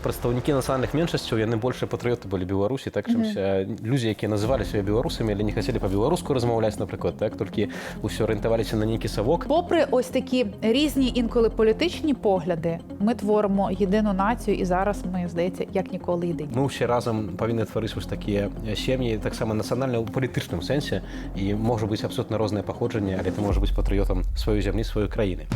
прадстаўнікі нацыянальных меншасцяў, яны больше патрыёты былі Беларусі, так, чымся людзі, якія называлі сябе беларусамі, але не хацелі па-беларуску размаўляць, напрыклад, так, толькі ўсё арыентаваліся на нейкі савок. Попри ось такі різні інколи політичні погляди, ми творимо єдину націю, і зараз ми, здається, як ніколи єдині. Мы ўсе разам павінны тварыць вось такія сем'і, таксама нацыянальна ў палітычным сэнсе, і можа быць абсолютна рознае паходжанне, але ты можа быць патрыётам сваёй зямлі, сваёй краіны.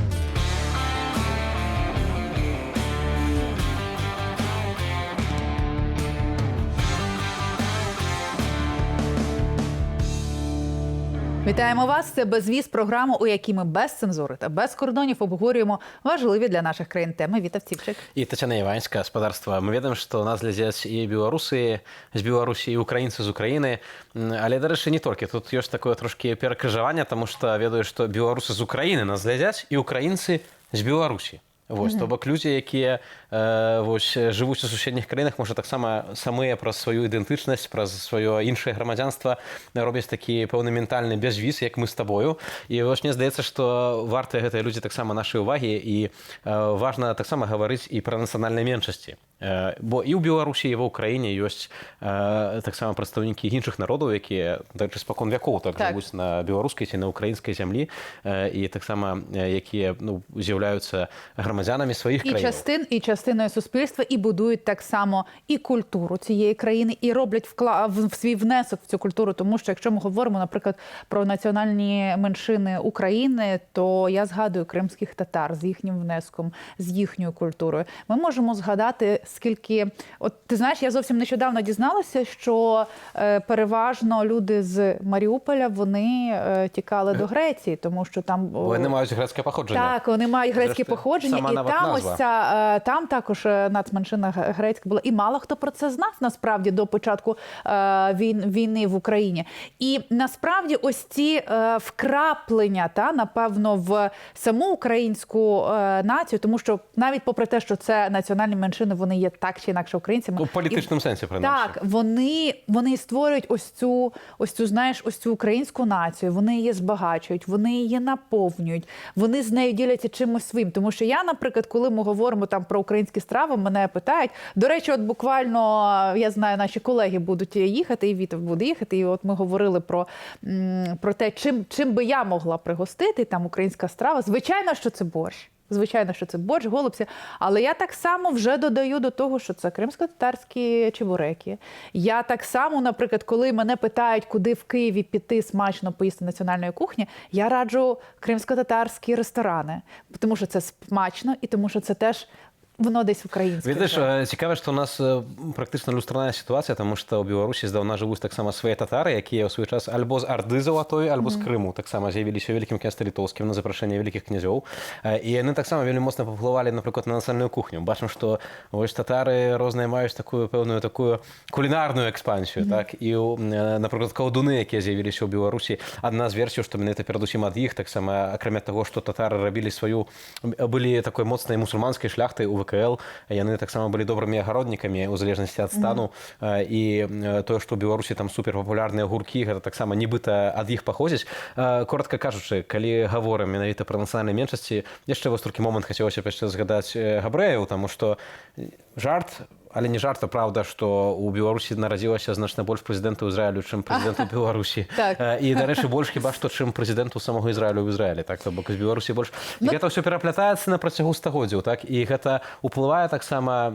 Вітаємо вас! Це «Безвіз» – програма, у якій ми без цензури та без кордонів обговорюємо важливі для наших країн теми. Віта Вціпчик. І Тетяна Іванська, господарства. Ми ведаем, што нас глядзяць і беларусы з Беларусі, і украінцы з Украіны. Але, дарэчы, не толькі. Тут ёсць такое трошкі перакрыжаванне, таму што ведаю, што беларусы з Украіны нас глядзяць і украінцы з Беларусі. Вось, то бок людзі, якія жывуць у суседніх краінах, можа таксама самыя праз сваю ідэнтычнасць, праз сваё іншае грамадзянства робяць такі пэўны ментальны бязвіз, як мы з табою. І вось мне здаецца, што вартыя гэтыя людзі таксама нашай увагі, і важна таксама гаварыць і пра нацыянальныя меншасці. Бо і ў Беларусі, і ва ўкраіне ёсць таксама прадстаўнікі іншых народаў, якія, дарэчы, спакон вякоў так жывуць на беларускай ці на ўкраінскай зямлі, і таксама якія з'яўляюцца громадянами своїх країн. І частиною суспільства, і будують так само і культуру цієї країни, і роблять свій внесок в цю культуру. Тому що, якщо ми говоримо, наприклад, про національні меншини України, то я згадую кримських татар з їхнім внеском, з їхньою культурою. Ми можемо згадати, скільки... От, ти знаєш, я зовсім нещодавно дізналася, що переважно люди з Маріуполя, вони тікали до Греції, тому що там... Вони мають грецьке походження. Так, вони мають грецьке походження. І там ось там також нацменшина грецька була. І мало хто про це знав, насправді, до початку війни в Україні. І насправді ось ці вкраплення, напевно, в саму українську націю, тому що навіть попри те, що це національні меншини, вони є так чи інакше українцями. У політичному сенсі, принаймні. Так, вони створюють ось цю, знаєш, ось цю українську націю, вони її збагачують, вони її наповнюють, вони з нею діляться чимось своїм. Тому що я, наприклад, коли ми говоримо там про українські страви, мене питають. До речі, от буквально, я знаю, наші колеги будуть їхати, і Віта буде їхати, і от ми говорили про те, чим би я могла пригостити, там українська страва. Звичайно, що це борщ. Звичайно, що це борщ, голубці. Але я так само вже додаю до того, що це кримсько-татарські чебуреки. Я так само, наприклад, коли мене питають, куди в Києві піти смачно поїсти національної кухні, я раджу кримсько-татарські ресторани. Тому що це смачно і тому що це теж воно десь українське. Відиш, цікаво, що у нас практично люстрана ситуація, тому що у Білорусі здавна живуть так само свої татари, які у свій час альбо з Орди Золотої, альбо з Криму так само з'явилися Великим князем Литовським на запрошення великих князів. І вони так само вельми моцно попливали, наприклад, на національну кухню. Бачимо, що ось татари різні мають таку певну таку кулінарну експансію, так? І, наприклад, колдуни, які з'явилися у Білорусі, одна з версій, що мене передусім від їх, так само, окрім того, що татари робили свою, були такою моцною мусульманською шляхтою у ВКЛ, яны таксама былі добрымі агароднікамі ў залежнасці ад стану, і тое, што ў Беларусі там суперпапулярныя гуркі, гэта таксама нібыта ад іх паходзіць. Коротка кажучы, калі гаворым менавіта пра нацыянальныя меншасці, яшчэ вось толькі момант хацелася б яшчэ згадаць габрэяў, таму што жарт, але не жарт, а правда, што ў Беларусі нарадзілася значна больш прэзідэнтаў Ізраілю, чым прэзідэнтаў Беларусі. І, дарэчы, больш хіба што, чым прэзідэнту самога Ізраілю ў Ізраілі. Так, то бок з Беларусі больш. І гэта ўсё пераплятаецца на працягу стагоддзяў, так? І гэта уплывае таксама,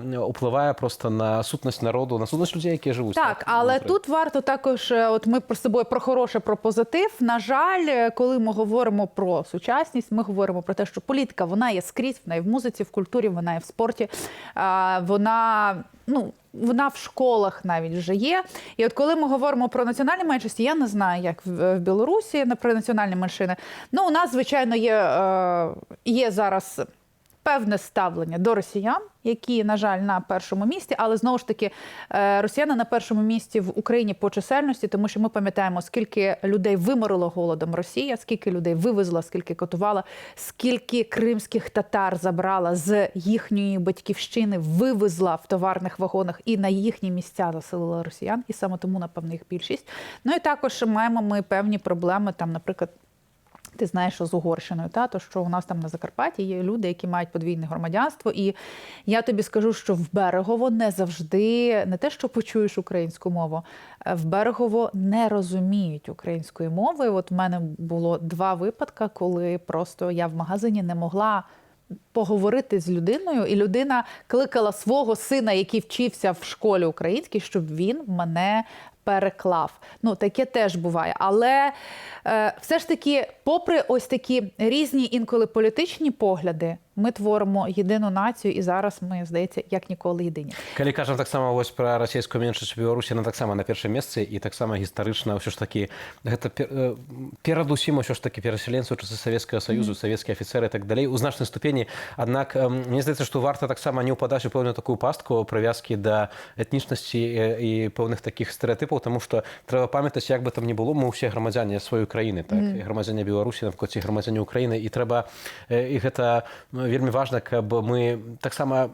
проста на сутнасць народу, на сутнасць людзей, якія жывуць. Так, але тут варто також, от ми з тобою про хороше, про позитив. На жаль, коли ми говоримо про сучасність, ми говоримо про те, що політика, вона є скрізь, вона є в музиці, в культурі, вона є в спорті, вона в школах навіть вже є. І от коли ми говоримо про національні меншості, я не знаю, як в Білорусі про національні меншини. У нас, звичайно, є зараз певне ставлення до росіян, які, на жаль, на першому місці, але знову ж таки росіяни на першому місці в Україні по чисельності, тому що ми пам'ятаємо, скільки людей виморило голодом Росія, скільки людей вивезла, скільки катувала, скільки кримських татар забрала з їхньої батьківщини, вивезла в товарних вагонах і на їхні місця заселила росіян, і саме тому, напевно, їх більшість. І також маємо ми певні проблеми, там, наприклад, Ти знаєш, що з Угорщиною, то що у нас там на Закарпатті є люди, які мають подвійне громадянство. І я тобі скажу, що в Берегово не завжди, не те, що почуєш українську мову, в Берегово не розуміють української мови. От в мене було 2 випадки, коли просто я в магазині не могла поговорити з людиною, і людина кликала свого сина, який вчився в школі українській, щоб він мене переклав. Таке теж буває. Але все ж таки, попри ось такі різні інколи політичні погляди, ми творимо єдину націю, і зараз ми, здається, як ніколи єдині. Калі кажам таксама вось пра расійскую меншасць у Беларусі, яна таксама на першым месцы, і таксама гістарычна ўсё ж такі гэта перадусім ўсё ж такі перасяленцы ў часы Савецкага Саюзу, савецкія афіцэры і так далей у значнай ступені. Аднак мне здаецца, што варта таксама не ўпадаць у пэўную такую пастку прывязкі да этнічнасці і пэўных такіх стэрэатыпаў, таму што трэба памятаць, як бы там ні было, мы ўсе грамадзяне сваёй краіны, так, і грамадзяне Беларусі, нават і грамадзяне Украіны, і трэба, і гэта вельмі важна, каб мы таксама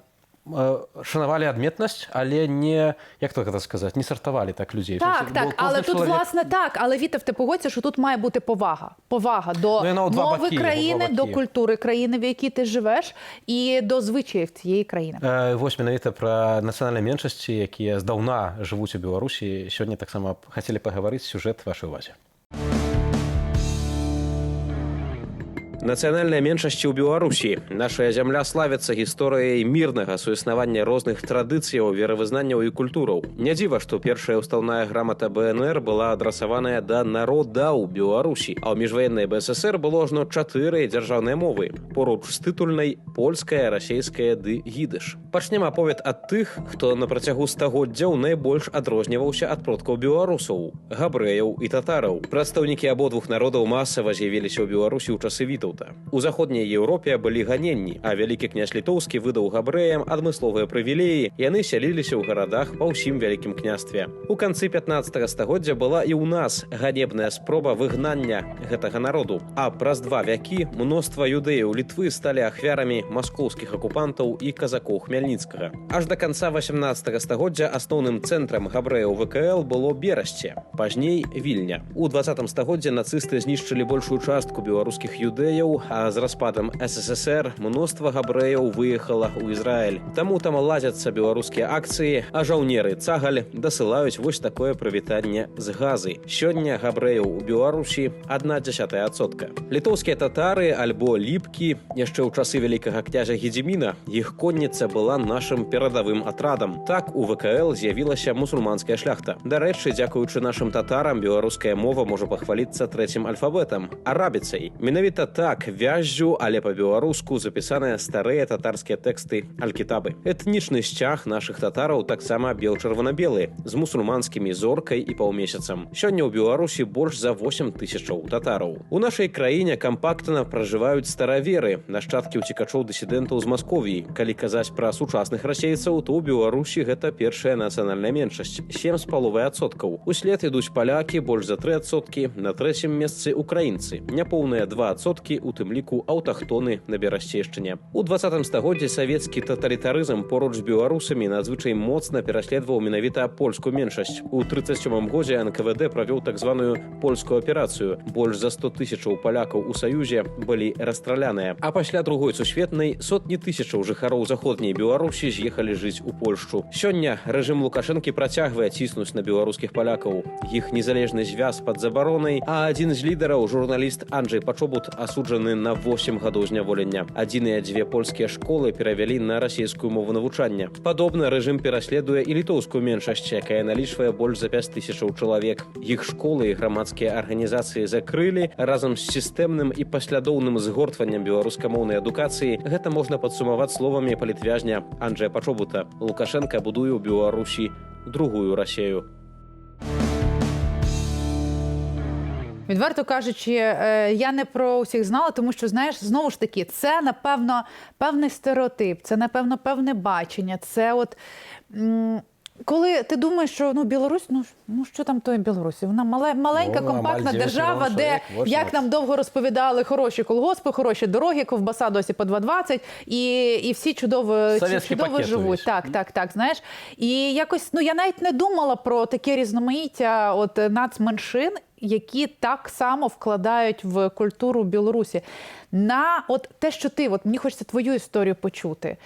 шанавалі адметнасць, але не, як то гэта сказаць, не сартавалі так людзей. Так, але тут, власне, так. Але, Вітав, ти погодься, що тут має бути повага. Повага до мови країни, до культури країни, в якій ти живеш, і до звичаїв цієї країни. Вось менавіта пра нацыянальныя меншасці, якія здаўна жывуць у Беларусі, сёння таксама хацелі пагаварыць, сюжэт вашай увазе. Нацыянальныя меншасці ў Беларусі. Нашая зямля славіцца гісторыяй мірнага суіснавання розных традыцыяў, веравызнанняў і культураў. Не дзіва, што першая ўстаўная грамата БНР была адрасаваная да народаў Беларусі, а ў міжваеннай БССР было ажно 4 дзяржаўныя мовы. Поруч з тытульнай польская, расейская ды гідыш. Пачнем аповед ад тых, хто на працягу стагоддзяў найбольш адрозніваўся ад продкаў беларусаў, габрэяў і татараў. Прадстаўнікі абодвух народаў масава з'явіліся ў Беларусі ў часы Вітаўта. У заходняй Еўропе былі ганенні, а вялікі князь літоўскі выдаў габрэям адмысловыя прывілеі, яны сяліліся ў гарадах па ўсім вялікім княстве. У канцы 15 стагоддзя была і ў нас ганебная спроба выгнання гэтага народу, а праз 2 вякі мноства юдэяў Літвы сталі ахвярамі маскоўскіх акупантаў і казакоў Хмяльніцкага. Аж да канца 18 стагоддзя асноўным цэнтрам габрэяў ВКЛ было Берасце, пазней Вільня. У 20 стагоддзе нацысты знішчылі большую частку беларускіх юдэяў, а з распадам СССР мноства габрэяў выехала ў Ізраіль. Таму там ладзяцца беларускія акцыі, а жаўнеры Цагаль дасылаюць вось такое прывітанне з Газы. Сёння габрэяў у Беларусі 0,1%. Літоўскія татары альбо ліпкі яшчэ ў часы вялікага князя Гедзіміна, іх конніца была нашым перадавым атрадам. Так у ВКЛ з'явілася мусульманская шляхта. Дарэчы, дзякуючы нашым татарам беларуская мова можа пахваліцца 3-м альфабетам арабіцай. Менавіта так, вяззю, але па-беларуску запісаныя старыя татарскія тэксты аль-кітабы. Этнічны сцяг нашых татараў таксама бел-чырвона-белы, з мусульманскімі зоркай і паўмесяцам. Сёння ў Беларусі больш за 8 тысячаў татараў. У нашай краіне кампактна пражываюць стараверы, нашчадкі ўцекачоў дысідэнтаў з Масковіі. Калі казаць пра сучасных расейцаў, то ў Беларусі гэта першая нацыянальная меншасць 7,5%. Услед ідуць палякі больш за 3%, на 3-м месцы украінцы, няпоўныя 2% у тым ліку аўтахтоны на Берасцейшчыне. У 20 стагоддзі савецкі таталітарызм поруч з беларусамі надзвычай моцна пераследаваў менавіта польскую меншасць. У 37 годзе НКВД правёў так званую польскую аперацыю. Больш за 100 тысячаў палякаў у Саюзе былі расстраляныя. А пасля другой сусветнай сотні тысячаў жыхароў заходняй Беларусі з'ехалі жыць у Польшчу. Сёння рэжым Лукашэнкі працягвае ціснуць на беларускіх палякаў. Іх незалежны звяз пад забаронай, а адзін з лідараў, журналіст Анджэй Пачобут, асуджаны на 8 гадоў зняволення. Адзіныя 2 польскія школы перавялі на расійскую мову навучання. Падобна рэжым пераследуе і літоўскую меншасць, якая налічвае больш за 5 тысячаў чалавек. Іх школы і грамадскія арганізацыі закрылі разам з сістэмным і паслядоўным згортваннем беларускамоўнай адукацыі. Гэта можна падсумаваць словамі палітвязня Анджэя Пачобута. Лукашенка будуе ў Беларусі другую Расію. Відверто кажучи, я не про усіх знала, тому що, знаєш, знову ж таки, це, напевно, певний стереотип, це, напевно, певне бачення, це от... Коли ти думаєш, що Білорусь, що там тої Білорусі? Вона маленька, компактна держава, де, як нам довго розповідали, хороші колгоспи, хороші дороги, ковбаса досі по 2,20, і всі чудово живуть. Так, знаєш. І якось, я навіть не думала про таке різноманіття нацменшин, які так само вкладають в культуру Білорусі. От те, що мені хочеться твою історію почути.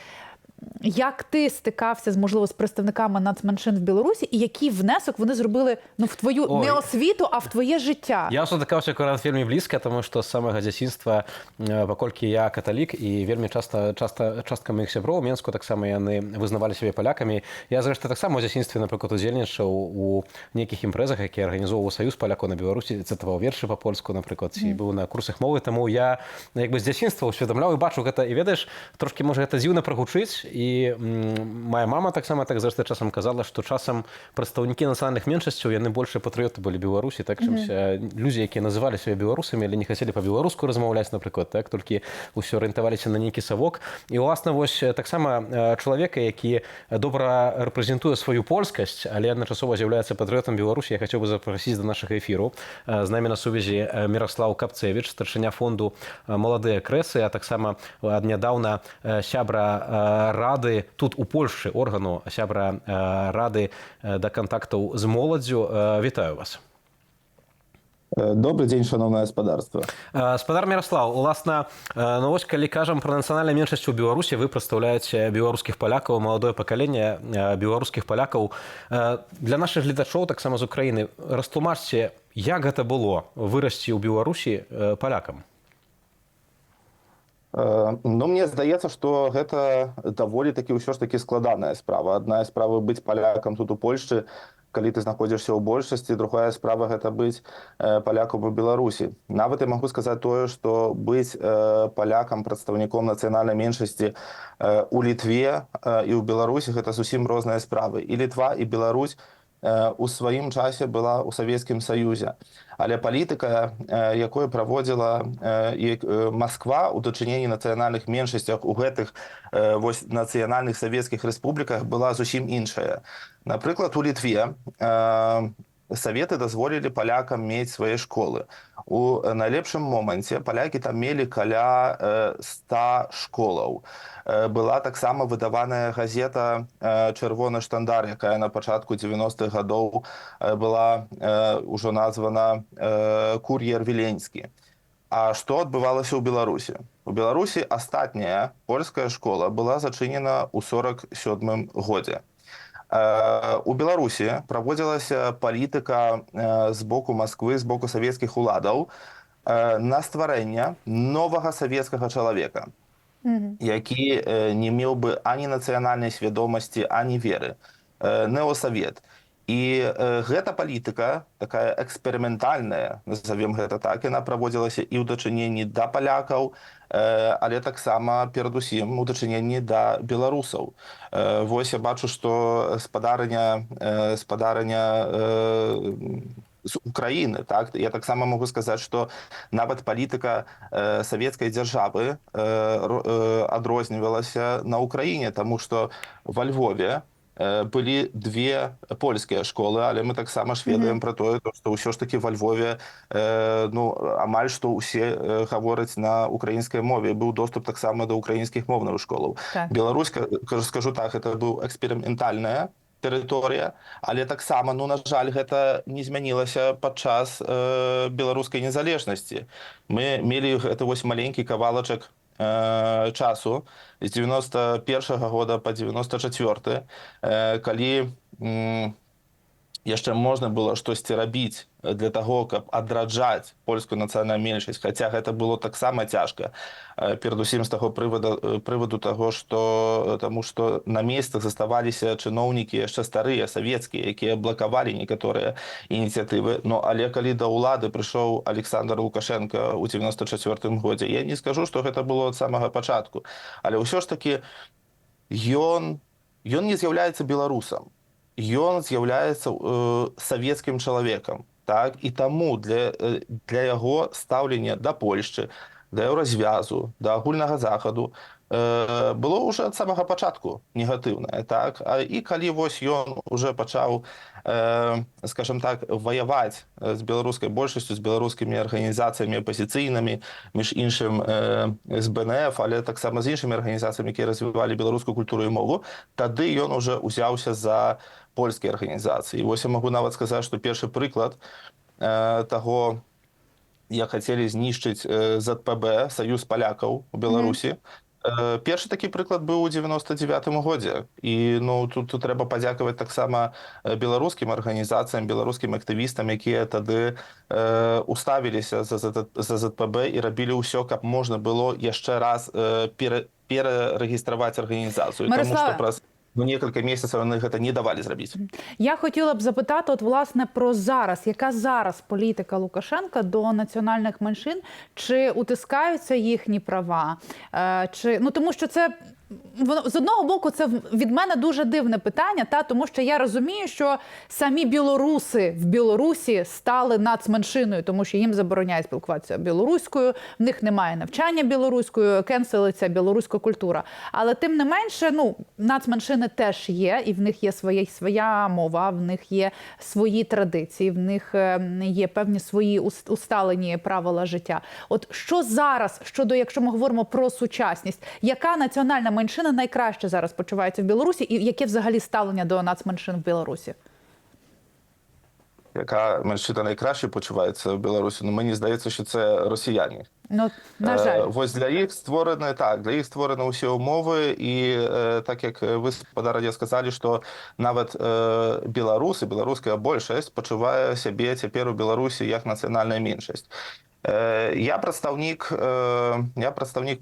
Як ти стикався, можливо, з представниками нацменшин в Білорусі, і який внесок вони зробили в твою не освіту, а в твоє життя? Я стыкаўся акурат вельмі блізка, тому што з самага дзяцінства, паколькі я каталік, і вельмі частка маіх сяброў у Менску таксама яны вызнавалі сябе палякамі. Я, зрэшты, таксама ў дзяцінстве, напрыклад, удзельнічаў у нейкіх імпрэзах, якія арганізоўваў Саюз палякаў на Беларусі, цытаваў вершы па-польску, напрыклад, ці быў на курсах мовы, таму я з дзяцінства ўсведамляў і бачу гэта. І ведаеш, трошкі можа гэта дзіўна прагучыць, і моя мама таксама так зрэшты часам казала, што часам прадстаўнікі нацыянальных меншасцяў, яны большыя патрыёты былі Беларусі, так, чымся людзі, якія называлі сябе беларусамі, але не хацелі па-беларуску размаўляць, напрыклад, так, толькі ўсё арыентаваліся на нейкі савок. І, уласна, вось таксама чалавека, які добра рэпрэзентуе сваю польскасць, але адначасова з'яўляецца патрыётам Беларусі, я хацеў бы запрасіць да нашага эфіру. З намі на сувязі Міраслаў Капцевіч, старшыня фонду «Маладыя крэсы», а таксама нядаўна сябра рады тут у Польшчы, органу сябра рады да кантактаў з моладдзю. Вітаю вас. Добрый дзень, шановнае гаспадарства. Спадар Міраслаў, уласна, вось калі кажам пра нацыянальную меншасць у Беларусі, вы прадстаўляеце беларускіх палякаў, маладое пакаленне беларускіх палякаў. Для нашых гледачоў, таксама з Украіны, растлумачце, як гэта было вырасці ў Беларусі палякам? Ну, мне здаецца, што гэта даволі такі ўсё ж такі складаная справа. Адна справа быць палякам тут у Польшчы, калі ты знаходзішся ў большасці, другая справа гэта быць палякам у Беларусі. Нават я магу сказаць тое, што быць палякам, прадстаўніком нацыянальнай меншасці у Літве і ў Беларусі гэта зусім розныя справы. І Літва, і Беларусь у сваім часе была ў Савецкім Саюзе. Але палітыка, якую праводзіла Масква ў дачыненні нацыянальных меншасцях у гэтых нацыянальных савецкіх рэспубліках была зусім іншая. Напрыклад, у Літве Саветы дазволілі палякам мець свае школы. У найлепшым моманце палякі там мелі каля 100 школаў. Была таксама выдаваная газета «Чырвоны штандар», якая на пачатку 90-х гадоў была ўжо названа «Кур'ер Віленскі». А што адбывалася ў Беларусі? У Беларусі астатняя польская школа была зачынена ў 47-м годзе. У Беларусі праводзілася палітыка з боку Масквы, з боку савецкіх уладаў на стварэнне новага савецкага чалавека, які не меў бы ані нацыянальнай свядомасці, ані веры. Неосавет. І гэта палітыка, такая эксперыментальная, назовем гэта так, яна праводзілася і ў дачыненні да палякаў, але таксама перадусім у дачыненні да беларусаў. Вось я бачу, што спадарыня з Украіны, так? Я таксама могу сказаць, што нават палітыка савецкай дзяржавы адрознівалася на Украіне, таму што во Львове былі две польскія школы, але мы таксама ж ведаем пра тое, што ўсё ж такі во Львове амаль што ўсе гавораць на украінскай мове. Быў доступ таксама да украінскіх мовных школаў. Беларусь, скажу так, гэта быў эксперыментальная тэрыторыя, але таксама, на жаль, гэта не змянілася падчас беларускай незалежнасці. Мы мелі гэты вось маленькі кавалачак часу з 91-го года па 94-й, калі яшчэ можна было штосьці рабіць для таго, каб адраджаць польскую нацыянальную меншасць, хаця гэта было таксама цяжка. Перадусім з таго прываду таго, таму што на месцах заставаліся чыноўнікі яшчэ старыя, савецкія, якія блакавалі некаторыя ініцыятывы. Але калі да ўлады прыйшоў Александр Лукашенко ў 94-м годзе, я не скажу, што гэта было ад самага пачатку, але ўсё ж такі ён не з'яўляецца беларусам. Ён з'яўляецца савецкім чалавекам. Так? І таму для яго стаўлення да Польшчы, да еўразвязу, да агульнага захаду было ўжо ад самага пачатку негатыўнае. Так? І калі вось ён уже пачаў, скажем так, ваяваць з беларускай большасцю, з беларускімі арганізацыямі апазіцыйнымі, між іншым з БНФ, але таксама з іншымі арганізацыямі, якія развівалі беларускую культуру і мову, тады ён уже ўзяўся за польскія арганізацыі. І вось я магу нават сказаць, што першы прыклад таго, як хацелі знішчыць ЗПБ, Саюз палякаў у Беларусі. Першы такі прыклад быў у 99-м годзе. І ну, тут трэба падзякаваць таксама беларускім арганізацыям, беларускім актывістам, якія тады уставіліся за ЗПБ і рабілі ўсё, каб можна было яшчэ раз перарэгістраваць арганізацыю. Таму што праз некалькі месяцаў яны гэта не давалі зрабіць. Я хотіла б запитати, от, власне, про зараз. Яка зараз політика Лукашенка до національних меншин? Чи утискаються їхні права? Ну, тому що це, з одного боку, це від мене дуже дивне питання, тому що я розумію, що самі білоруси в Білорусі стали нацменшиною, тому що їм забороняють спілкуватися білоруською, в них немає навчання білоруською, кенселиться білоруська культура. Але тим не менше, ну, нацменшини теж є, і в них є своя мова, в них є свої традиції, в них є певні свої усталені правила життя. От що зараз, якщо ми говоримо про сучасність, яка національна меншина найкраще зараз почувається в Білорусі і яке взагалі ставлення до нацменшин в Білорусі? Яка меншина найкраще почувається в Білорусі? Ну, мені здається, що це росіяни. Ну, на жаль. Ось для їх створені усі умови, і так як ви, спадар Радзе, сказали, що навіть білоруси, білоруська більшість почуває себе тепер у Білорусі як національна меншість. Я представник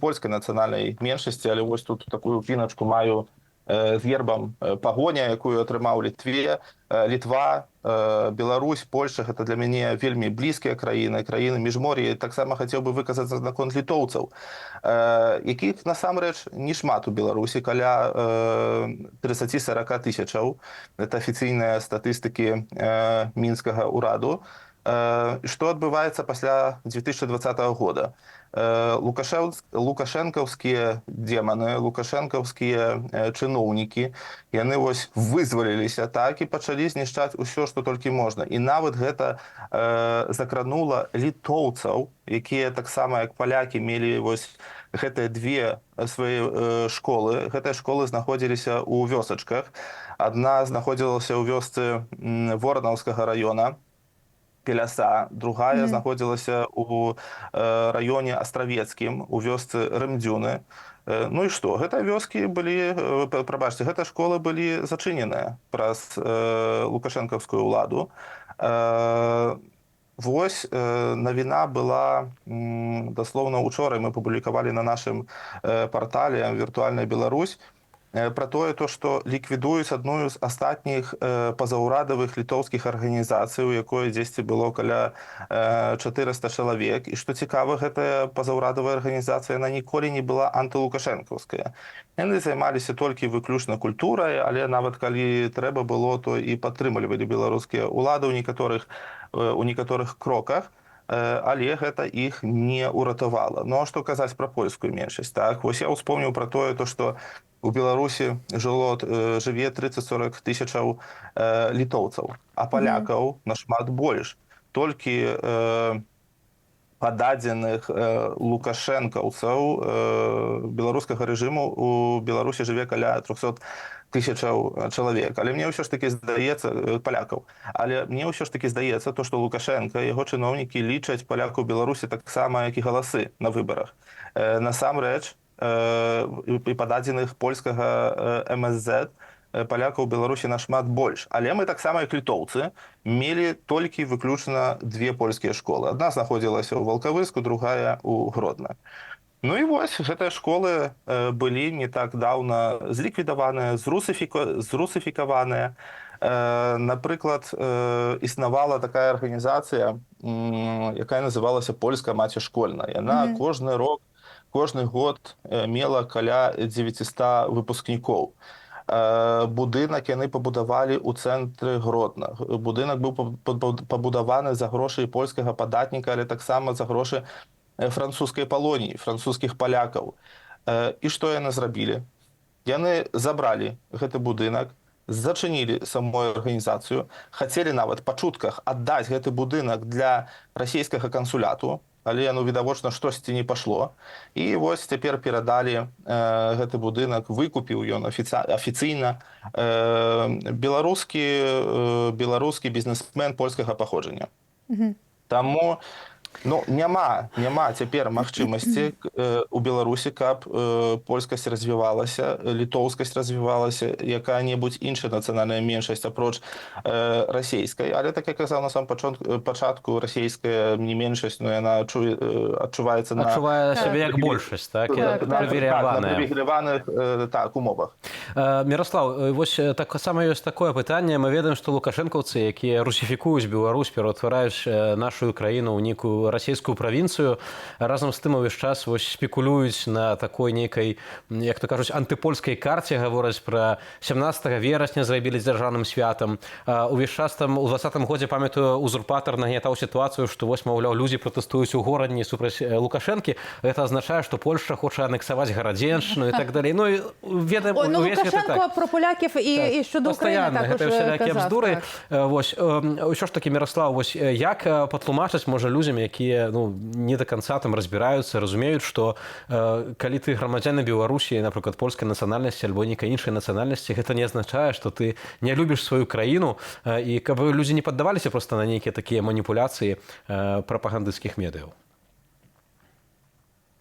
польської національної меншості, але ось тут таку піночку маю з гербом пагоня, яку атрымаў Літва, Беларусь, Польша. Гэта для мяне вельмі блізкія краіны міжмор'я. Таксама хацеў бы выказацца наконт літоўцаў, якіх насамрэч не шмат у Беларусі, каля 30-40 тысячаў. Гэта афіцыйныя статыстыкі мінскага ўраду. Што адбываецца пасля 2020 года? Лукашэнкаўскія деманы, лукашэнкаўскія чыноўнікі, яны вось вызваліліся так і пачалі знішчаць усё, што толькі можна. І нават гэта закранула літоўцаў, якія таксама, як палякі, мелі вось гэтыя две свае школы. Гэтыя школы знаходзіліся ў вёсачках. Адна знаходзілася ў вёсцы Воронаўскага района, Пеляса, другая знаходзілася у раёне Астравецкім, у вёсцы Рымдзюны. Ну і што? Гэтыя вёскі былі, прабачце, гэтыя школы былі зачыненыя праз лукашэнкаўскую ўладу. Вось навіна была, даслоўна, учора мы публікавалі на нашым партале «Віртуальная Беларусь», про тое, што ліквідуюць адну з астатніх пазаўрадавых літоўскіх арганізацый, у якой дзесьці было каля 400 чалавек. І што цікава, гэтая пазаўрадавая арганізацыя, яна ніколі не была антылукашэнкаўская. Яны займаліся толькі выключна культурай, але нават калі трэба было, то і падтрымлівалі беларускія ўлады ў некаторых кроках. Але гэта іх не ўратавала. Ну а што казаць пра польскую меншасць? Так, вось я ўспомніў пра тое, што у Беларусі жыве 30-40 тысячаў літоўцаў, а палякаў нашмат больш. Толькі па дадзеных лукашэнкаўцаў беларускага рэжыму у Беларусі жыве каля 300 тысячаў чалавек. Але мне ўсё ж такі здаецца, палякаў, але мне ўсё ж такі здаецца, што Лукашенка, яго чыноўнікі лічаць палякаў Беларусі таксама, як і галасы на выбарах. Насамрэч, і па дадзеных польскага МСЗ, палякаў у Беларусі нашмат больш. Але мы таксама, як літоўцы, мелі толькі выключна две польскія школы. Адна знаходзілася ў Валкавыску, другая ў Гродна. Ну і вось, гэтыя школы былі не так даўна зліквідаваныя, зрусыфікаваныя. Напрыклад, існавала такая арганізацыя, якая называлася «Польская маці школьная». Яна кожны год мела каля 900 выпускнікоў. Будынак яны пабудавалі ў цэнтры Гродна. Будынак быў пабудаваны за грошы польскага падатніка, але таксама за грошы французскай палоніі, французскіх палякаў. І што яны зрабілі? Яны забралі гэты будынак, зачынілі самую арганізацыю, хацелі нават па чутках аддаць гэты будынак для расійскага кансуляту, але яно відавочна штосьці не пашло. І вось цяпер перадалі гэты будынак, выкупіў ён афіцыйна беларускі бізнесмен польскага паходжання. Таму ну, няма цяпер магчымасці у Беларусі, каб польскасць развівалася, літоўскасць развівалася, якая-небудзь іншая нацыянальная меншасць апроч расійскай. Але, так як казаў на самом пачатку, расійская не меншасць, но яна адчуваецца на... Адчувае сябе як большасць, так? на Прывілеяваная. прывілеяваных умовах. Міраслаў, вось так само ёсць такое пытанне. Мы ведаем, што лукашэнкаўцы, якія русіфікуюць Беларусь, пераўтвараюць нашу краіну ў нейкую расійскую правінцыю, разам з тым увесь час вось спекулююць на такой нейкай, як то кажуць, антыпольскай карце, гавораць пра 17 верасня зрабілі дзяржаўным святам. Увесь час там у 20-м годзе, памятаю, узурпатар нагнятаў сітуацыю, што вось, маўляў, людзі пратэстуюць у горадні супраць Лукашэнкі. Гэта азначае, што Польшча хоча анексаваць Гарадзеншчыну і так далей. Ну, і ведаем, Ой, ну увесь гэта Лукашенко так. про поляків і щодо України Пастаянна, також гэта ўсялякі казав. абздуры. Так. Вось, ўсё ж такі, Міраслаў, вось, як патлумачыць можа людзям, якія не до конца там разбіраюцца, разумеюць, што калі ты грамадзян Беларусі, напрыклад, польскай нацыянальнасці альбо нейкай іншай нацыянальнасці, гэта не азначае, што ты не любіш сваю краіну, і каб людзі не паддаваліся проста на нейкія такія маніпуляцыі прапагандысцкіх медыяў.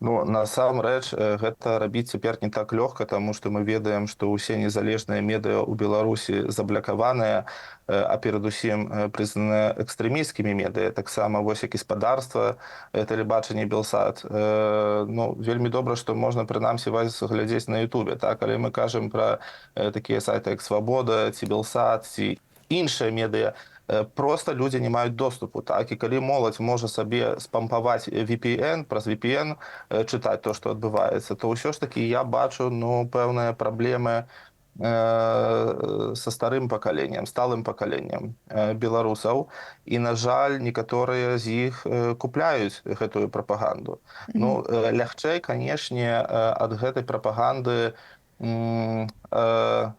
Ну, насамрэч, гэта рабіць цяпер не так лёгка, таму што мы ведаем, што ўсе незалежныя медыа ў Беларусі заблакаваныя, а перадусім прызнаныя экстрэмісцкімі медыа. Таксама вось як і спадарства, тэлебачанне Белсат. Ну, вельмі добра, што можна прынамсі вас глядзець на Ютубе, так? Але мы кажам пра такія сайты, як Свабода, ці Белсат, ці іншыя медыа. Просто людзі не маюць доступу, так? І калі моладзь можа сабе спампаваць VPN, праз VPN чытаць то, што адбываецца, то ўсё ж такі я бачу, ну, пэўныя праблемы са старым пакаленнем, сталым пакаленнем беларусаў. І, на жаль, некаторыя з іх купляюць гэтую прапаганду. Ну, лягчэй, канешне, ад гэтай прапаганды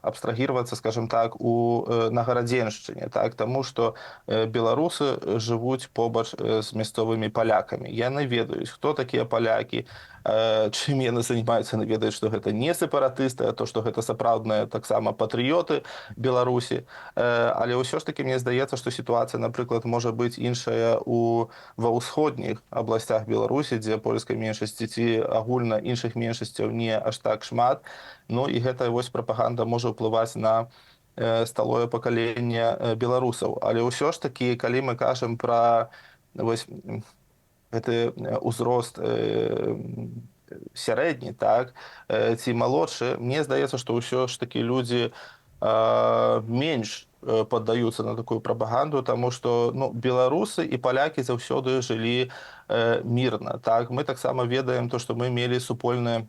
абстрагироваться, скажем так, на Гарадзеншчыне, так? Таму што беларусы жывуць побач з мясцовымі палякамі. Яны ведаюць, хто такія палякі, чым яны займаюцца, яны ведаюць, што гэта не сепаратысты, а то, што гэта сапраўдныя таксама патрыёты Беларусі. Але ўсё ж такі мне здаецца, што сітуацыя, напрыклад, можа быць іншая ва ўсходніх абласцях Беларусі, дзе польскай меншасці ці агульна іншых меншасцяў не аж так шмат. Ну і гэта вось прапаганда можа ўплываць на сталое пакаленне беларусаў. Але ўсё ж такі, калі мы кажам пра вось гэты ўзрост сярэдні, так, ці малодшы, мне здаецца, што ўсё ж такі людзі менш паддаюцца на такую прапаганду, таму што, ну, беларусы і палякі заўсёды жылі мірна, так. Мы таксама ведаем то, што мы мелі супольны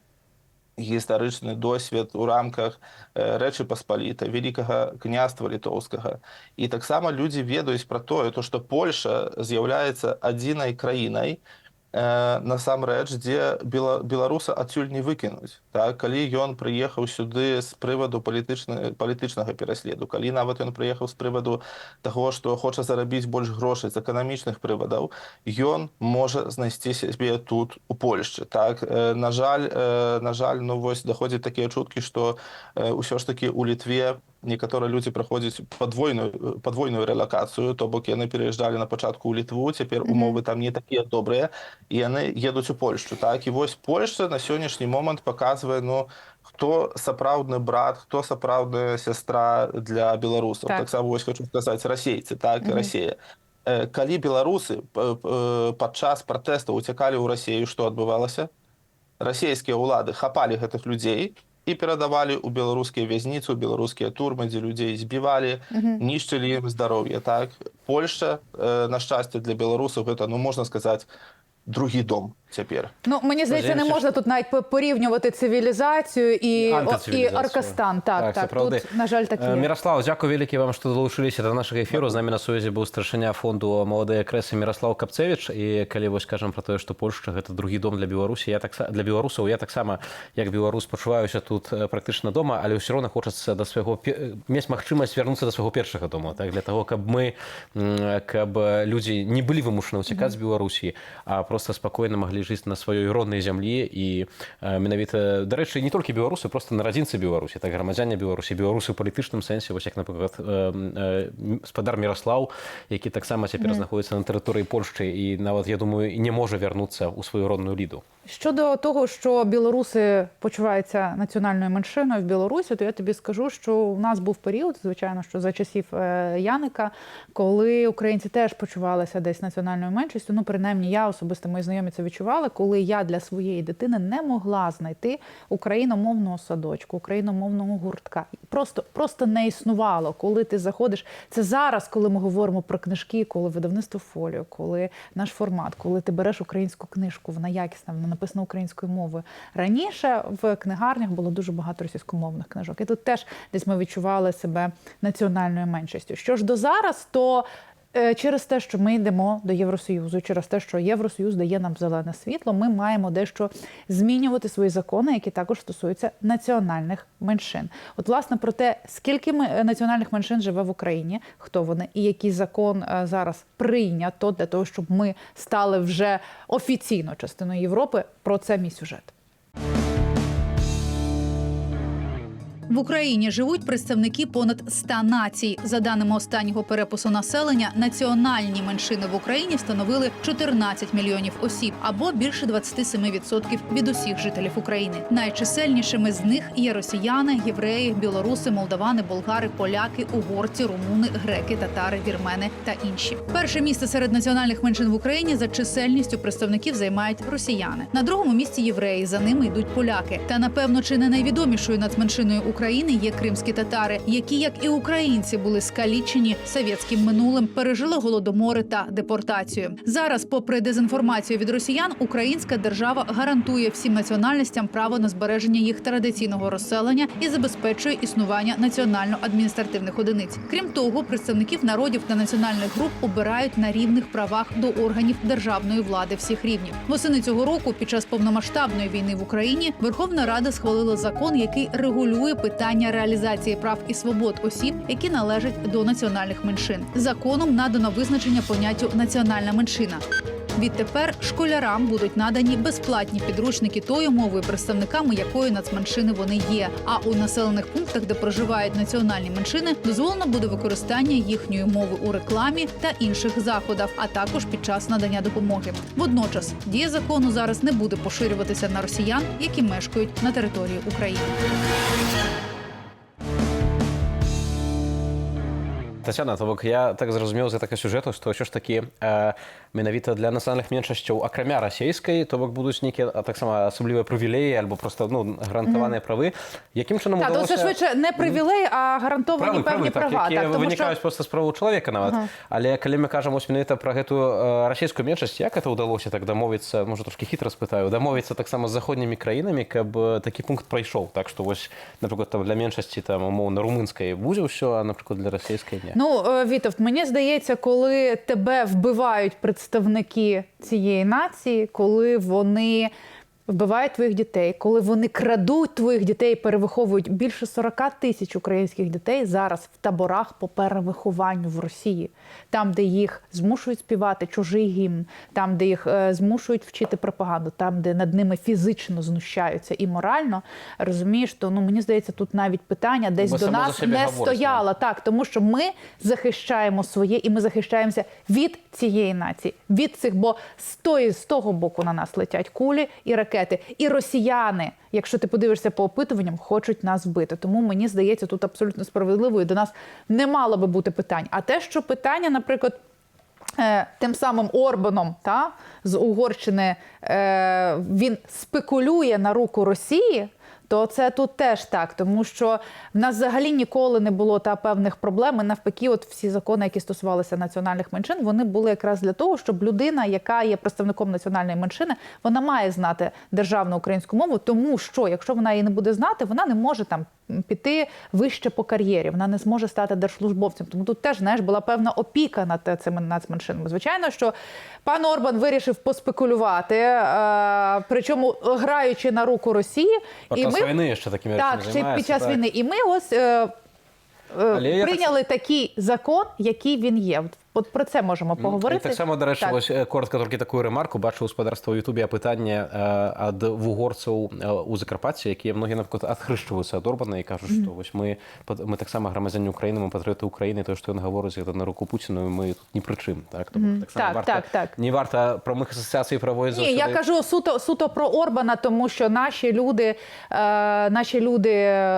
гістарычны досвед у рамках Рэчы Паспалітай, Вялікага княства літоўскага. І таксама людзі ведаюць пра тое, што Польша з'яўляецца адзінай краінай, насамрэч, дзе беларуса адсюль не выкінуць. Так? Калі ён прыехаў сюды з прываду палітычнага пераследу, калі нават ён прыехаў з прываду таго, што хоча зарабіць больш грошай з эканамічных прывадаў, ён можа знайсці сябе тут, у Польшчы. Так? На жаль, ну, вось даходзяць такія чуткі, што ўсё ж такі ў Літве некаторыя людзі праходзяць падвойную рэлакацыю, то бок яны пераязджалі на пачатку ў Літву, цяпер умовы там не такія добрыя, і яны едуць у Польшчу. Так? І вось Польшча на сённяшні момант паказвае, ну, хто сапраўдны брат, хто сапраўдная сястра для беларусаў. Так. Таксама вось хочу сказаць, расейцы, так, Расія. Калі беларусы падчас пратэстаў уцякалі ў Расію, што адбывалася? Расійскія ўлады хапалі гэтых людзей і перадавалі ў беларускія вязніцы, у беларускія турмы, дзе людзей збівалі, нішчылі ім здароўе. Так? Польшча, на шчасце для беларусаў, гэта, ну, можна сказаць, другі дом цяпер. Ну, мені здається, не можна тут навіть порівнювати цивілізацію і Оркостан. Так, тут, на жаль, так і є. Міраслаў, дзякуй вялікі вам, што далучыліся да нашага эфіру. З намі на сувязі быў старшыня фонду «Маладыя крэсы» Міраслаў Капцевіч. І калі вось кажам пра тое, што Польшча гэта другі дом для Беларусі, для беларусаў, я таксама, як беларус, пачуваюся тут практычна дома, але ўсё роўна хочацца да свайго мець магчымасць вярнуцца да свайго першага дома, так, для таго, каб людзі не былі вымушаны ўцякаць з Беларусі, а проста спакойна маглі жыць на сваёй роднай зямлі і менавіта, дарэчы, не толькі беларусы, просто нарадзінцы Беларусі, так грамадзяне Беларусі, беларусы ў палітычным сэнсе, вось як, напрыклад, спадар Міраслаў, які таксама цяпер знаходзіцца на тэрыторыі Польшчы і нават, я думаю, і не можа вярнуцца ў сваю родную Ліду. Щодо того, що білоруси почуваються національною меншиною в Білорусі, то я тобі скажу, що у нас був період, звичайно, що за часів Яника, коли українці теж почувалися десь національною меншістю. Ну, принаймні, я особисто, мої знайомі це відчували, коли я для своєї дитини не могла знайти україномовного садочку, україномовного гуртка. Просто не існувало. Коли ти заходиш, це зараз, коли ми говоримо про книжки, коли видавництво Фоліо, коли наш формат, коли ти береш українську книжку, вона якісна, вона написана українською мовою. Раніше в книгарнях було дуже багато російськомовних книжок. І тут теж десь ми відчували себе національною меншістю. Що ж до зараз, то через те, що ми йдемо до Євросоюзу, через те, що Євросоюз дає нам зелене світло, ми маємо дещо змінювати свої закони, які також стосуються національних меншин. От, власне, про те, скільки національних меншин живе в Україні, хто вони і який закон зараз прийнято для того, щоб ми стали вже офіційно частиною Європи, про це мій сюжет. В Україні живуть представники понад 100 націй. За даними останнього перепису населення, національні меншини в Україні становили 14 мільйонів осіб, або більше 27% від усіх жителів України. Найчисельнішими з них є росіяни, євреї, білоруси, молдавани, болгари, поляки, угорці, румуни, греки, татари, вірмени та інші. Перше місце серед національних меншин в Україні за чисельністю представників займають росіяни. На другому місці євреї, за ними йдуть поляки. Та, напевно, чи не найвідомішою нацменшиною України є кримські татари, які, як і українці, були скалічені совєтським минулим, пережили голодомори та депортацію. Зараз, попри дезінформацію від росіян, українська держава гарантує всім національностям право на збереження їх традиційного розселення і забезпечує існування національно-адміністративних одиниць. Крім того, представників народів та національних груп обирають на рівних правах до органів державної влади всіх рівнів. Восени цього року, під час повномасштабної війни в Україні, Верховна Рада схвалила закон, який регулює питання реалізації прав і свобод осіб, які належать до національних меншин. Законом надано визначення поняттю «національна меншина». Відтепер школярам будуть надані безплатні підручники тою мовою, представниками якої нацменшини вони є. А у населених пунктах, де проживають національні меншини, дозволено буде використання їхньої мови у рекламі та інших заходах, а також під час надання допомоги. Водночас, дія закону зараз не буде поширюватися на росіян, які мешкають на території України. Тацяна, то бок я так зразумеў з гэтага сюжэту, што ўсё ж такі менавіта для нацыянальных меншасцяў, акрамя расейскай, то бок будуць нейкія таксама асаблівыя прывілеі альбо проста гарантаваныя правы. Якім чынам удалося... Так, це швидше не привілей, а гарантовані певні права. Які вынікаюць проста з правоў чалавека нават. Але калі мы кажам вось менавіта пра гэтую расійскую меншасць, як гэта ўдалося так дамовіцца, можа трошкі хітра спытаю, дамовіцца таксама з заходнімі краінамі, каб такі пункт прайшоў. Так што вось, напрыклад, для меншасці там умоўна румынскай будзе ўсё, а напрыклад для расійскай не. Ну, Вітовт, мені здається, коли тебе вбивають представники цієї нації, коли вони вбивають твоїх дітей, коли вони крадуть твоїх дітей, перевиховують більше 40 тисяч українських дітей зараз в таборах по перевихованню в Росії. Там, де їх змушують співати чужий гімн, там, де їх змушують вчити пропаганду, там, де над ними фізично знущаються і морально, розумієш, то мені здається, тут навіть питання десь до нас не стояло. Так, тому що ми захищаємо своє і ми захищаємося від цієї нації, від цих, бо з того боку на нас летять кулі і ракети. І росіяни, якщо ти подивишся по опитуванням, хочуть нас вбити. Тому, мені здається, тут абсолютно справедливо і до нас не мало би бути питань. А те, що питання, наприклад, тим самим Орбаном з Угорщини, він спекулює на руку Росії, то це тут теж так, тому що в нас взагалі ніколи не було певних проблем. І навпаки, от всі закони, які стосувалися національних меншин, вони були якраз для того, щоб людина, яка є представником національної меншини, вона має знати державну українську мову, тому що, якщо вона її не буде знати, вона не може там піти вище по кар'єрі, вона не зможе стати держслужбовцем. Тому тут теж, знаєш, була певна опіка над цими нацменшинами. Звичайно, що пан Орбан вирішив поспекулювати, причому граючи на руку Росії. І ми війни ще такими речами займається. Так, ще під час війни. І ми ось прийняли такий закон, який він є. От про це можемо поговорити. І так само, до речі, Так. ось коротко тільки таку ремарку. Бачу господарство у Ютубі питання від вугорців у Закарпатті, які многі, наприклад, відхрещуються від Орбана і кажуть, що ось ми так само громадяни України, ми патріоти України, то, що він говорить на руку Путіну, ми тут ні при чим. Так, тому так само Так. не варто прямих асоціацій проводити. Ні, я кажу суто про Орбана, тому що наші люди,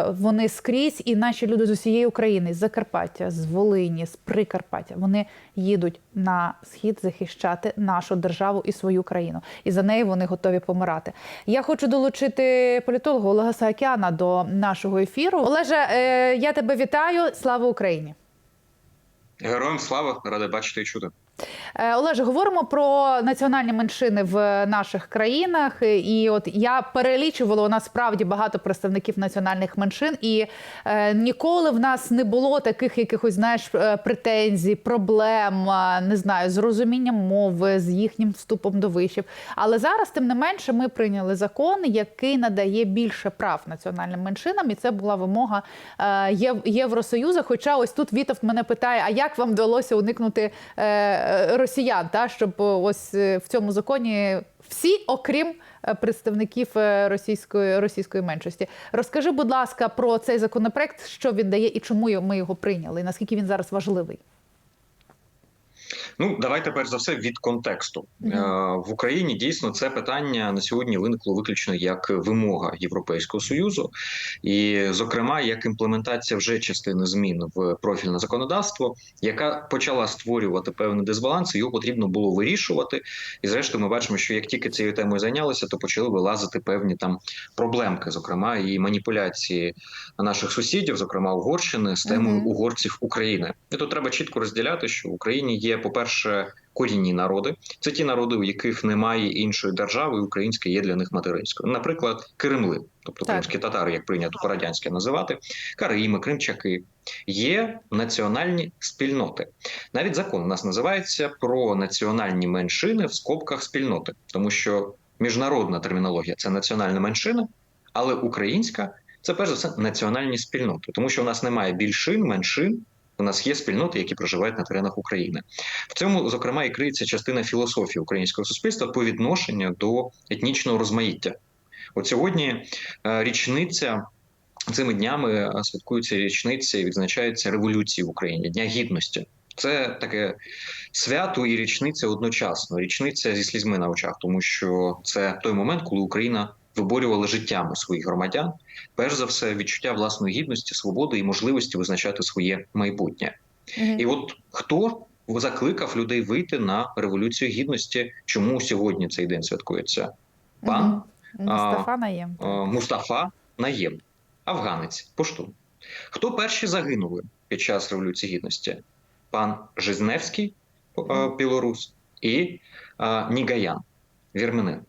вони скрізь, і наші люди з усієї України, з Закарпаття, з Волині, з Прикарпаття, вони їдуть на схід захищати нашу державу і свою країну. І за неї вони готові помирати. Я хочу долучити політолога Олега Саакяна до нашого ефіру. Олеже, я тебе вітаю. Слава Україні! Героям слава, радий бачити і чути. Олеже, говоримо про національні меншини в наших країнах. І от я перелічувала, у нас справді багато представників національних меншин. І ніколи в нас не було таких якихось, знаєш, претензій, проблем, не знаю, з розумінням мови, з їхнім вступом до вишів. Але зараз, тим не менше, ми прийняли закон, який надає більше прав національним меншинам. І це була вимога Євросоюзу. Хоча ось тут Вітовт мене питає, а як вам вдалося уникнути росіян, щоб ось в цьому законі всі, окрім представників російської меншості. Розкажи, будь ласка, про цей законопроект, що він дає і чому ми його прийняли, і наскільки він зараз важливий. Ну, давайте перш за все від контексту. В Україні дійсно це питання на сьогодні виникло виключно як вимога Європейського Союзу. І, зокрема, як імплементація вже частини змін в профільне законодавство, яка почала створювати певний дисбаланс, його потрібно було вирішувати. І, зрештою, ми бачимо, що як тільки цією темою зайнялися, то почали вилазити певні там проблемки, зокрема, і маніпуляції наших сусідів, зокрема Угорщини, з темою угорців України. І тут треба чітко розділяти, що в Україні є, по-перше, корінні народи. Це ті народи, у яких немає іншої держави, і українська є для них материнською. Наприклад, кримли, тобто кримські татари, як прийнято по-радянськи називати, карими, кримчаки. Є національні спільноти. Навіть закон у нас називається про національні меншини в скобках спільноти, тому що міжнародна термінологія – це національна меншина, але українська – це, перш за все, національні спільноти, тому що у нас немає більшин, меншин, у нас є спільноти, які проживають на теренах України. В цьому, зокрема, і криється частина філософії українського суспільства по відношенню до етнічного розмаїття. От сьогодні річниця, цими днями святкується річниця і відзначається революції в Україні, Дня Гідності. Це таке свято і річниця одночасно. Річниця зі слізьми на очах, тому що це той момент, коли Україна виборювала життями своїх громадян, перш за все, відчуття власної гідності, свободи і можливості визначати своє майбутнє. І от хто закликав людей вийти на Революцію Гідності? Чому сьогодні цей день святкується? Пан Мустафа Наєм, афганець, пуштун. Хто перші загинули під час Революції Гідності? Пан Жизневський, білорус, і Нігаян, вірменин.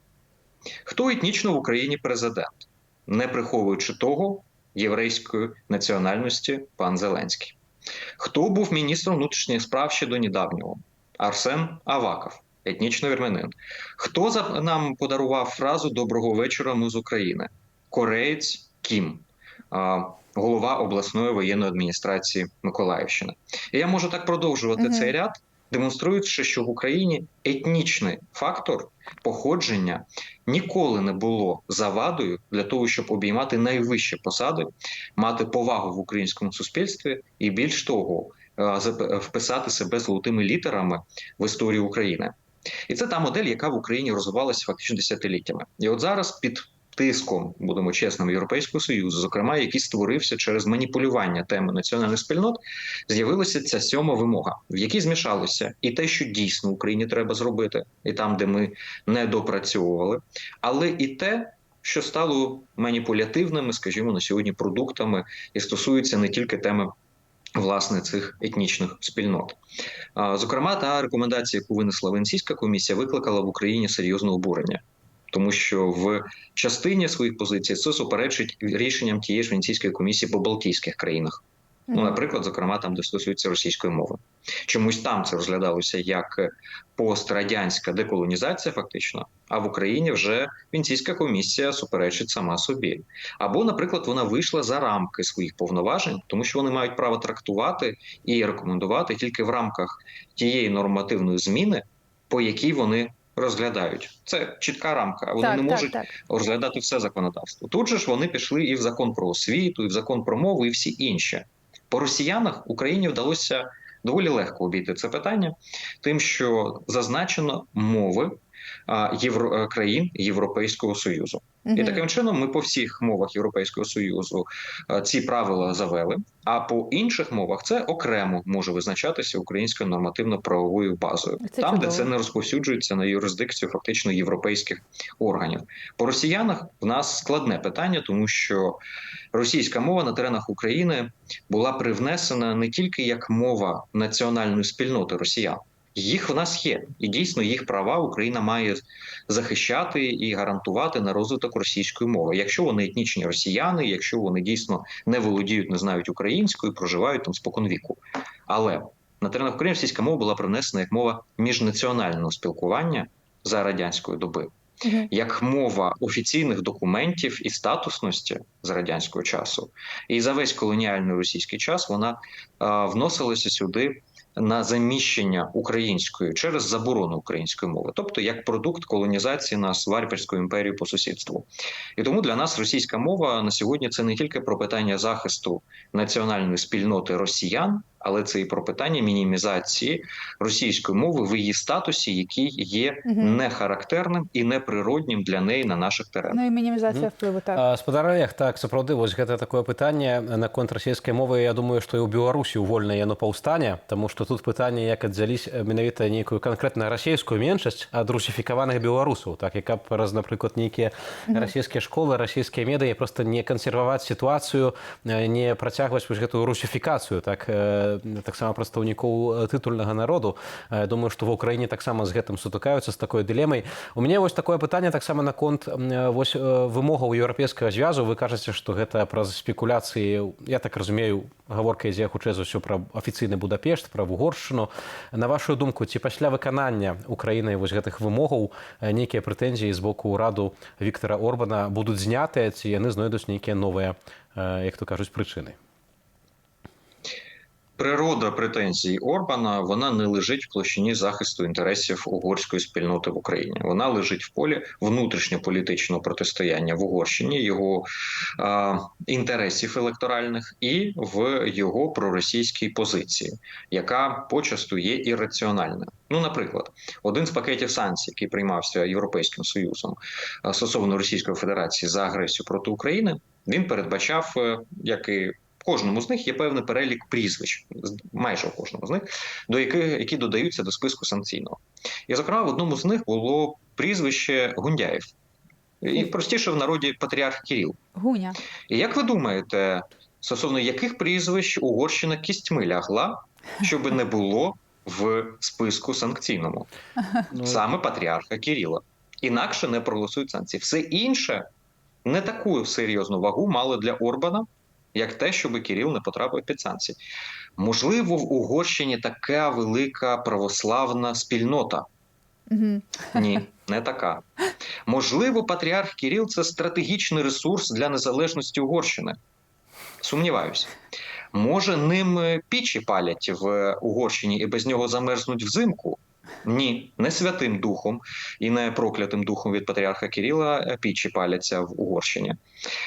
Хто етнічно в Україні президент, не приховуючи того, єврейської національності пан Зеленський? Хто був міністром внутрішніх справ ще до недавнього? Арсен Аваков, етнічно вірменин. Хто нам подарував фразу «Доброго вечора, ми з України»? Кореєць Кім, голова обласної воєнної адміністрації Миколаївщини. І я можу так продовжувати цей ряд, демонструючи, що в Україні етнічний фактор походження ніколи не було завадою для того, щоб обіймати найвищі посади, мати повагу в українському суспільстві і, більш того, вписати себе золотими літерами в історію України. І це та модель, яка в Україні розвивалася фактично десятиліттями. І от зараз під тиском, будемо чесними, Європейського Союзу, зокрема, який створився через маніпулювання теми національних спільнот, з'явилася ця 7-ма вимога, в якій змішалося і те, що дійсно Україні треба зробити, і там, де ми не допрацьовували, але і те, що стало маніпулятивними, скажімо, на сьогодні продуктами і стосується не тільки теми власне цих етнічних спільнот. Зокрема, та рекомендація, яку винесла Венеційська комісія, викликала в Україні серйозне обурення. Тому що в частині своїх позицій це суперечить рішенням тієї ж Венеційської комісії по Балтійських країнах. Ну, наприклад, зокрема, там, де стосується російської мови. Чомусь там це розглядалося як пострадянська деколонізація, фактично, а в Україні вже Венеційська комісія суперечить сама собі. Або, наприклад, вона вийшла за рамки своїх повноважень, тому що вони мають право трактувати і рекомендувати тільки в рамках тієї нормативної зміни, по якій вони розглядають. Це чітка рамка, вони не можуть розглядати все законодавство. Тут же ж вони пішли і в закон про освіту, і в закон про мову, і всі інші. По росіянах Україні вдалося доволі легко обійти це питання, тим, що зазначено мови країн Європейського Союзу. І таким чином ми по всіх мовах Європейського Союзу ці правила завели, а по інших мовах це окремо може визначатися українською нормативно-правовою базою. Там, де це не розповсюджується на юрисдикцію фактично європейських органів. По росіянах в нас складне питання, тому що російська мова на теренах України була привнесена не тільки як мова національної спільноти росіян. Їх в нас є, і дійсно їх права Україна має захищати і гарантувати на розвиток російської мови. Якщо вони етнічні росіяни, якщо вони дійсно не володіють, не знають українською, проживають там споконвіку. Але на теренах України російська мова була привнесена як мова міжнаціонального спілкування за радянської доби, як мова офіційних документів і статусності з радянського часу. І за весь колоніальний російський час вона вносилася сюди на заміщення української через заборону української мови, тобто як продукт колонізації нас Варварською імперією по сусідству. І тому для нас російська мова на сьогодні це не тільки про питання захисту національної спільноти росіян, але це і про питання мінімізації російської мови в її статусі, який є нехарактерним і неприроднім для неї на наших теренах. Ну і мінімізація впливу, так. Спадар Олег, так, сапраўды, вось гэта такое пытанне наконт расійскай мовы, я думаю, што і ў Беларусі вольнае яно паўстане, таму што тут пытанне, як аддзяліць менавіта нейкую канкрэтна расійскую меншасць ад русіфікаваных беларусаў, так, як праз, напрыклад, нейкія расійскія школы, расійскія медыі проста не кансерваваць сітуацыю, не працягваць вось гэтую русіфікацыю, так, таксама прадстаўнікоў тытульнага народу. Думаю, што ва ўкраіне таксама з гэтым сутыкаюцца, з такой дылемай. У мяне вось такое пытанне таксама наконт вось вымогаў еўрапейскага звязу. Вы кажаце, што гэта праз спекуляцыі, я так разумею, гаворка ідзе хутчэй за ўсё пра афіцыйны Будапешт, пра Угоршчыну. На вашу думку, ці пасля выканання Украінай вось гэтых вымогаў нейкія прэтэнзіі з боку ўраду Віктара Орбана будуць знятыя, ці яны знойдуць нейкія новыя, як то кажуць, прычыны? Природа претензій Орбана, вона не лежить в площині захисту інтересів угорської спільноти в Україні. Вона лежить в полі внутрішньополітичного протистояння в Угорщині, його інтересів електоральних і в його проросійській позиції, яка почасту є ірраціональною. Ну, наприклад, один з пакетів санкцій, який приймався Європейським Союзом стосовно Російської Федерації за агресію проти України, він передбачав, як і кожному з них є певний перелік прізвищ, майже у кожному з них, які додаються до списку санкційного. І, зокрема, в одному з них було прізвище Гундяєв. І простіше в народі патріарх Кирил. Гуня. І як ви думаєте, стосовно яких прізвищ Угорщина кістьми лягла, щоб не було в списку санкційному? Саме патріарха Кирила. Інакше не проголосують санкції. Все інше не таку серйозну вагу мало для Орбана, як те, щоб Кирил не потрапив під санкції. Можливо, в Угорщині така велика православна спільнота? Ні, не така. Можливо, патріарх Кирил – це стратегічний ресурс для незалежності Угорщини? Сумніваюся. Може, ним пічі палять в Угорщині і без нього замерзнуть взимку? Ні, не Святим Духом і не проклятим духом від патріарха Кирила пічі паляться в Угорщині.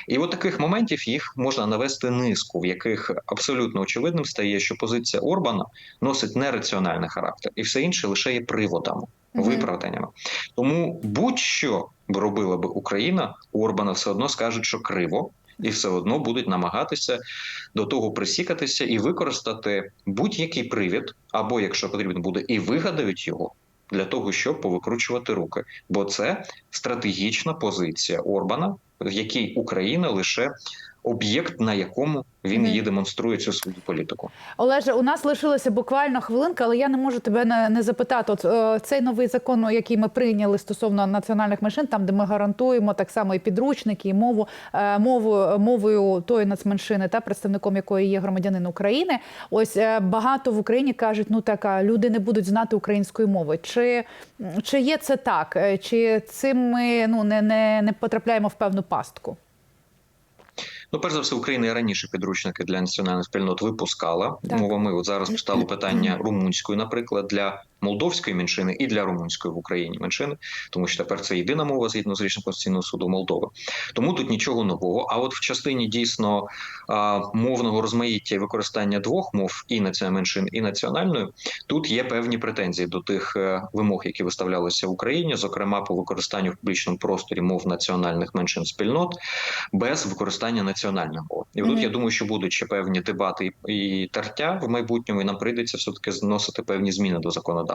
І от таких моментів їх можна навести низку, в яких абсолютно очевидним стає, що позиція Орбана носить нераціональний характер, і все інше лише є приводами, виправданнями. Тому будь-що робила би Україна, у Орбана все одно скажуть, що криво, і все одно будуть намагатися до того присікатися і використати будь-який привід, або, якщо потрібно буде, і вигадають його, для того, щоб повикручувати руки. Бо це стратегічна позиція Орбана, в якій Україна лише об'єкт, на якому він її демонструє цю свою політику. Олеже, у нас лишилася буквально хвилинка, але я не можу тебе не запитати. От цей новий закон, який ми прийняли стосовно національних меншин, там де ми гарантуємо так само і підручники, і мовою тої нацменшини, та представником якої є громадянин України. Ось багато в Україні кажуть, ну так, люди не будуть знати української мови. Чи є це так? Чи цим ми не потрапляємо в певну пастку? Ну, перш за все, Україна і раніше підручники для національних спільнот випускала Так. мовами. От зараз стало питання румунської, наприклад, для молдовської меншини і для румунської в Україні меншини, тому що тепер це єдина мова згідно з рішенням Конституційного суду Молдови. Тому тут нічого нового. А от в частині дійсно мовного розмаїття і використання двох мов, і національних меншин, і національної, тут є певні претензії до тих вимог, які виставлялися в Україні, зокрема по використанню в публічному просторі мов національних меншин спільнот без використання національних мов. І тут я думаю, що будуть ще певні дебати і тертя в майбутньому, і нам прийдеться все-таки зносити певні зміни до законодавства.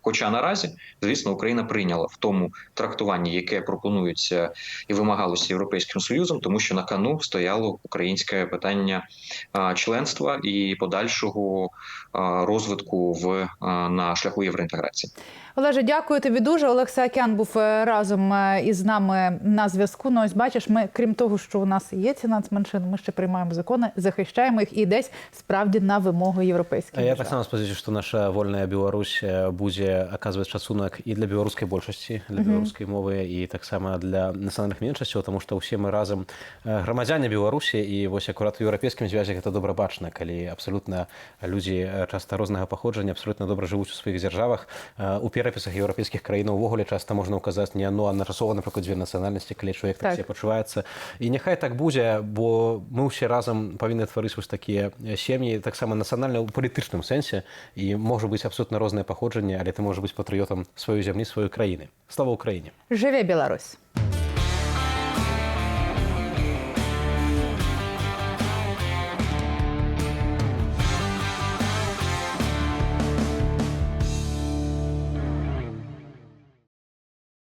Хоча наразі, звісно, Україна прийняла в тому трактуванні, яке пропонується і вимагалося Європейським Союзом, тому що на кону стояло українське питання членства і подальшого розвитку на шляху євроінтеграції. Олеже, дякую тобі дуже. Олег Саакян був разом із нами на зв'язку. Ну, ось бачиш, ми, крім того, що у нас є ці нацменшини, ми ще приймаємо закони, захищаємо їх і десь справді на вимогу європейських. Я так само сподіваюся, що наша вольна Білорусь буде оказувати шанцунок і для білоруської більшості, для білоруської мови, і так само для національних меншостей, тому що всі ми разом громадяни Білорусі, і ось акурат у європейському зв'язку це добре бачно, коли абсолютно люди часто різного походження, абсолютно добре живуть у своїх державах. У перапісах європейських країн увогуле часто можна указати не одну, а нарисовано, наприклад, дві національності, коли чоловік так себе почувається. І нехай так буде, бо ми всі разом повинні творити ось такі сім'ї, так само національно у політичному сенсі, і може бути абсолютно різне походження, але ти можеш бути патріотом своєї землі, своєї країни. Слава Україні! Живе Білорусь!